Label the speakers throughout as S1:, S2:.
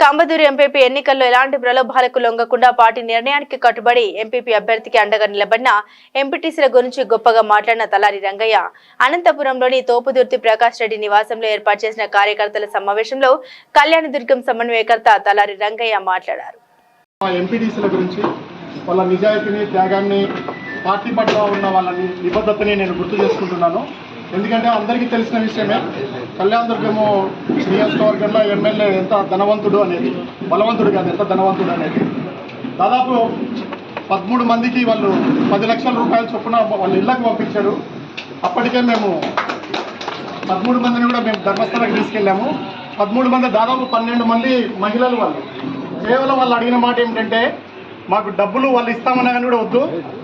S1: Kambadur MPP ఎన్నికల్లో ఎలాంటి ప్రలోభాలకు లొంగకుండా పార్టీ నిర్ణయానికి కట్టుబడి ఎంపీపీ అభ్యర్థికి అండగా నిలబడిన ఎంపీటీసీల గురించి గొప్పగా మాట్లాడిన తలారి రంగయ్య అనంతపురంలోని తోపుదుర్తి ప్రకాష్ రెడ్డి నివాసంలో ఏర్పాటు చేసిన కార్యకర్తల సమావేశంలో కళ్యాణదుర్గం సమన్వయకర్త తలారి రంగయ్య మాట్లాడారు.
S2: ఎంపీటీసీల గురించి వాళ్ళ నిజాయితీని, త్యాగాన్ని, పార్టీ పట్ల ఉన్న వాళ్ళ నిబద్ధతని నేను గుర్తు చేసుకుంటున్నాను. ఎందుకంటే అందరికీ తెలిసిన విషయమే, కళ్యాణదుర్గము నియోజకవర్గంలో ఎమ్మెల్యే ఎంత ధనవంతుడు అనేది, బలవంతుడు కాదు, ఎంత ధనవంతుడు అనేది. దాదాపు 13 మందికి వాళ్ళు 10 లక్షల రూపాయల చొప్పున వాళ్ళ ఇళ్లకు పంపించారు. అప్పటికే మేము 13 మందిని కూడా మేము ధర్మస్థలానికి తీసుకెళ్ళాము. 13 మంది, దాదాపు 12 మంది మహిళలు. వాళ్ళు కేవలం వాళ్ళు అడిగిన మాట ఏమిటంటే, మాకు డబ్బులు వాళ్ళు ఇస్తామన్నా కానీ కూడా వద్దు,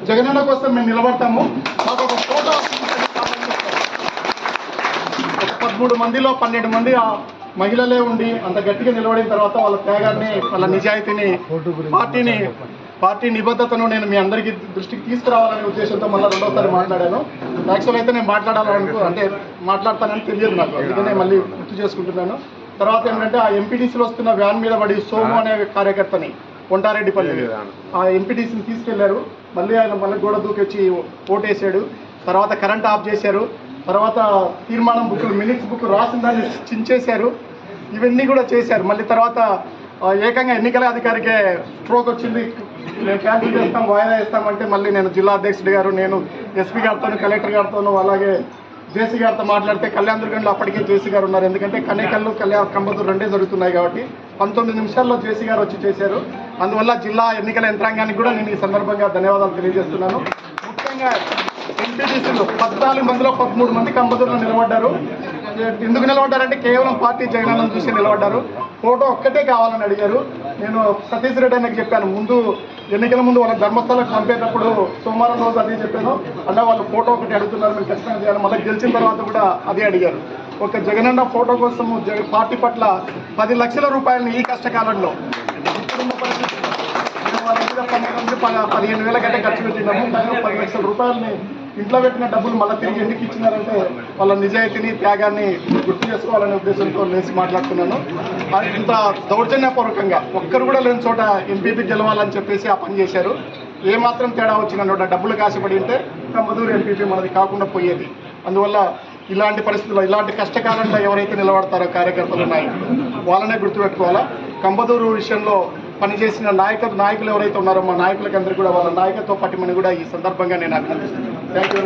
S2: జగనన్న కోసం మేము నిలబడతాము, మాకు ఒక ఫోటో 13 మందిలో 12 మంది మహిళలే ఉండి అంత గట్టిగా నిలబడిన తర్వాత వాళ్ళ త్యాగాన్ని, వాళ్ళ నిజాయితీని, పార్టీ నిబద్ధతను నేను మీ అందరికీ దృష్టికి తీసుకురావాలనే ఉద్దేశంతో మళ్ళీ రెండోసారి మాట్లాడాను. యాక్చువల్ అయితే నేను మాట్లాడతానని తెలియదు నాకు, అందుకనే మళ్ళీ గుర్తు చేసుకుంటున్నాను. తర్వాత ఏంటంటే, ఆ ఎంపీటీసీలు వస్తున్న వ్యాన్ మీద పడి సోము అనే కార్యకర్తని కొంటారెడ్డిపల్లి ఆ ఎంపీటీసీని తీసుకెళ్లారు. మళ్ళీ ఆయన గోడ దూకొచ్చి ఓటేశాడు. తర్వాత కరెంట్ ఆఫ్ చేశారు. తర్వాత తీర్మానం బుక్లు, మినిట్స్ బుక్ రాసిన దాన్ని చించేశారు. ఇవన్నీ కూడా చేశారు. మళ్ళీ తర్వాత ఏకంగా ఎన్నికల అధికారికే స్ట్రోక్ వచ్చింది. మేము క్యాన్సిల్ చేస్తాం, వాయిదా ఇస్తామంటే మళ్ళీ నేను జిల్లా అధ్యక్షుడు గారు, నేను ఎస్పీ గారితో, కలెక్టర్ గారితోనూ, అలాగే జేసీ గారితో మాట్లాడితే కళ్యాణదుర్గంలో అప్పటికే జేసీ గారు ఉన్నారు. ఎందుకంటే కనేకల్లు కంబదూరు రెండే జరుగుతున్నాయి కాబట్టి 19 నిమిషాల్లో జేసీ గారు వచ్చి చేశారు. అందువల్ల జిల్లా ఎన్నికల యంత్రాంగానికి కూడా నేను ఈ సందర్భంగా ధన్యవాదాలు తెలియజేస్తున్నాను. ముఖ్యంగా ఎంపీటీసీలు 14 మందిలో 13 మంది కంబదూరులో నిలబడ్డారు. ఎందుకు నిలబడ్డారంటే కేవలం పార్టీ జగనన్నను చూసి నిలబడ్డారు. ఫోటో ఒక్కటే కావాలని అడిగారు. నేను సతీష్ రెడ్డి అన్నకి చెప్పాను, ఎన్నికల ముందు వాళ్ళ ధర్మస్థలకు పంపేటప్పుడు సోమవారం రోజు అదే చెప్పాను, అలా వాళ్ళు ఫోటో ఒకటి అడుగుతున్నారు, మేము ఖచ్చితంగా చేయాలి. మళ్ళీ గెలిచిన తర్వాత కూడా అదే అడిగారు. ఒక జగనన్న ఫోటో కోసం పార్టీ పట్ల 10 లక్షల రూపాయలని ఈ కష్టకాలంలో, ఇప్పుడున్న పరిస్థితుల్లో వాళ్ళ మీద 15,000 గంట ఖర్చు పెట్టినాము. కానీ 10 లక్షల రూపాయలని ఇంట్లో పెట్టిన డబ్బులు మళ్ళీ తిరిగి ఎందుకు ఇచ్చినారంటే, వాళ్ళ నిజాయితీని, త్యాగాన్ని గుర్తు చేసుకోవాలనే ఉద్దేశంతో లేచి మాట్లాడుతున్నాను. ఇంత దౌర్జన్యపూర్వకంగా ఒక్కరు కూడా లేని చోట ఎంపీపీ గెలవాలని చెప్పేసి ఆ పని చేశారు. ఏమాత్రం తేడా వచ్చిన డబ్బులు కాసిపడి ఉంటే కంబదూరు ఎంపీపీ మనది కాకుండా పోయేది. అందువల్ల ఇలాంటి పరిస్థితుల్లో, ఇలాంటి కష్టకాలంలో ఎవరైతే నిలబడతారో కార్యకర్తలు, నాయకులు, వాళ్ళనే గుర్తుపెట్టుకోవాలా. కంబదూరు విషయంలో పనిచేసిన నాయకులు ఎవరైతే ఉన్నారో, మా నాయకులకి అందరికీ కూడా వాళ్ళ నాయకత్వ పట్టిమని కూడా ఈ సందర్భంగా నేను అభినందిస్తున్నాను. Thank you.